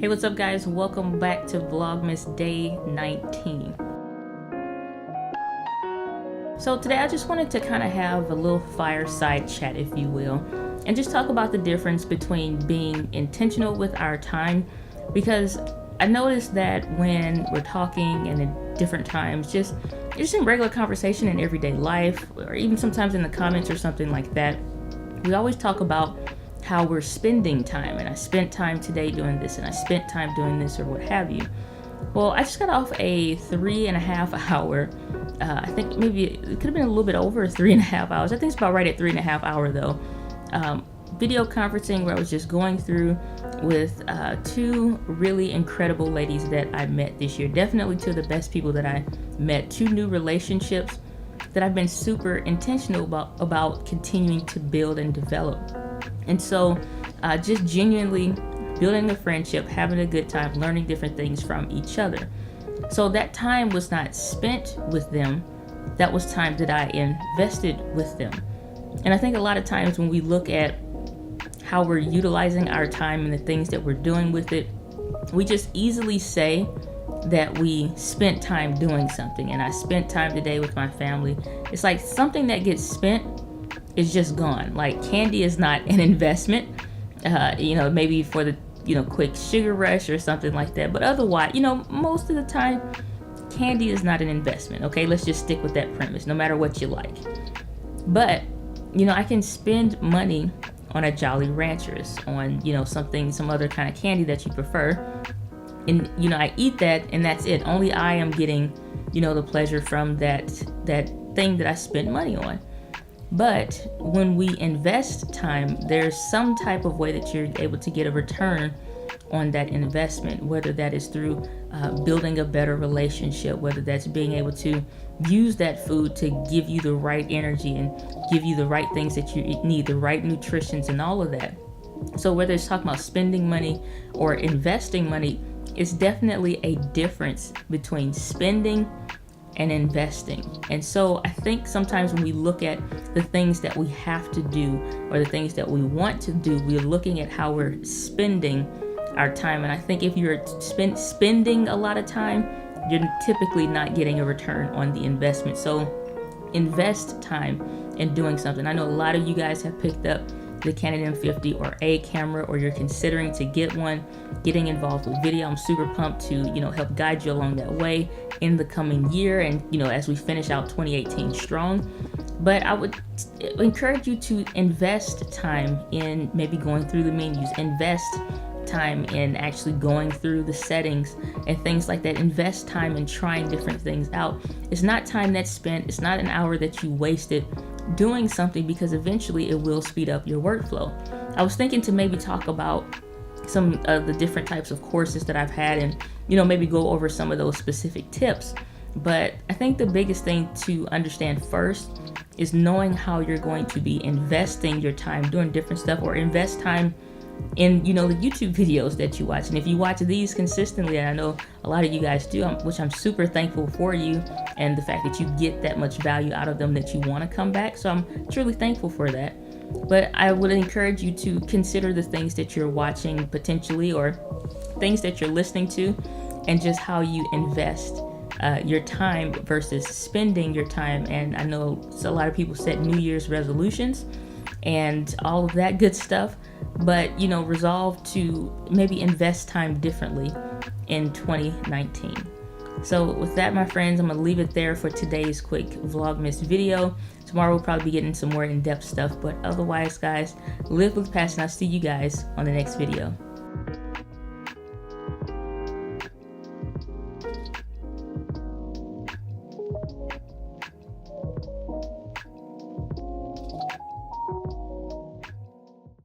Hey, what's up guys? Welcome back to Vlogmas Day 19. So today I just wanted to kind of have a little fireside chat, if you will, and just talk about the difference between being intentional with our time, because I noticed that when we're talking and at different times, just in regular conversation in everyday life, or even sometimes in the comments or something like that, we always talk about how we're spending time, and I spent time today doing this, and I spent time doing this, or what have you. Well, I just got off a 3.5 hour, I think maybe it could have been a little bit over 3.5 hours. I think it's about right at 3.5 hours though. Video conferencing where I was just going through with two really incredible ladies that I met this year. Definitely two of the best people that I met. Two new relationships that I've been super intentional about continuing to build and develop. And so just genuinely building a friendship, having a good time, learning different things from each other. So that time was not spent with them. That was time that I invested with them. And I think a lot of times when we look at how we're utilizing our time and the things that we're doing with it, we just easily say that we spent time doing something. And I spent time today with my family. It's like something that gets spent is just gone. Like candy is not an investment, maybe for the, quick sugar rush or something like that. But otherwise, most of the time, candy is not an investment. Okay, let's just stick with that premise, no matter what you like. But, I can spend money on a Jolly Ranchers, on, some other kind of candy that you prefer. And, I eat that and that's it. Only I am getting, the pleasure from that thing that I spent money on. But when we invest time, there's some type of way that you're able to get a return on that investment, whether that is through building a better relationship, whether that's being able to use that food to give you the right energy and give you the right things that you need, the right nutritions and all of that. So whether it's talking about spending money or investing money, it's definitely a difference between spending and investing. And so I think sometimes when we look at the things that we have to do or the things that we want to do, we're looking at how we're spending our time. And I think if you're spending a lot of time, you're typically not getting a return on the investment. So invest time in doing something. I know a lot of you guys have picked up the Canon M50 or a camera, or you're considering to get one, getting involved with video. I'm super pumped to, help guide you along that way in the coming year and, as we finish out 2018 strong. But I would encourage you to invest time in maybe going through the menus, invest time in actually going through the settings and things like that. Invest time in trying different things out. It's not time that's spent, it's not an hour that you wasted doing something, because eventually it will speed up your workflow. I was thinking to maybe talk about some of the different types of courses that I've had and, maybe go over some of those specific tips. But I think the biggest thing to understand first is knowing how you're going to be investing your time doing different stuff, or invest time in, the YouTube videos that you watch. And if you watch these consistently, and I know a lot of you guys do, which I'm super thankful for you, and the fact that you get that much value out of them that you want to come back. So I'm truly thankful for that. But I would encourage you to consider the things that you're watching potentially, or things that you're listening to, and just how you invest your time versus spending your time. And I know a lot of people set New Year's resolutions and all of that good stuff, but resolve to maybe invest time differently in 2019. So with that, my friends, I'm gonna leave it there for today's quick Vlogmas video. Tomorrow we'll probably be getting some more in-depth stuff, but otherwise, guys, live with passion. I'll see you guys on the next video.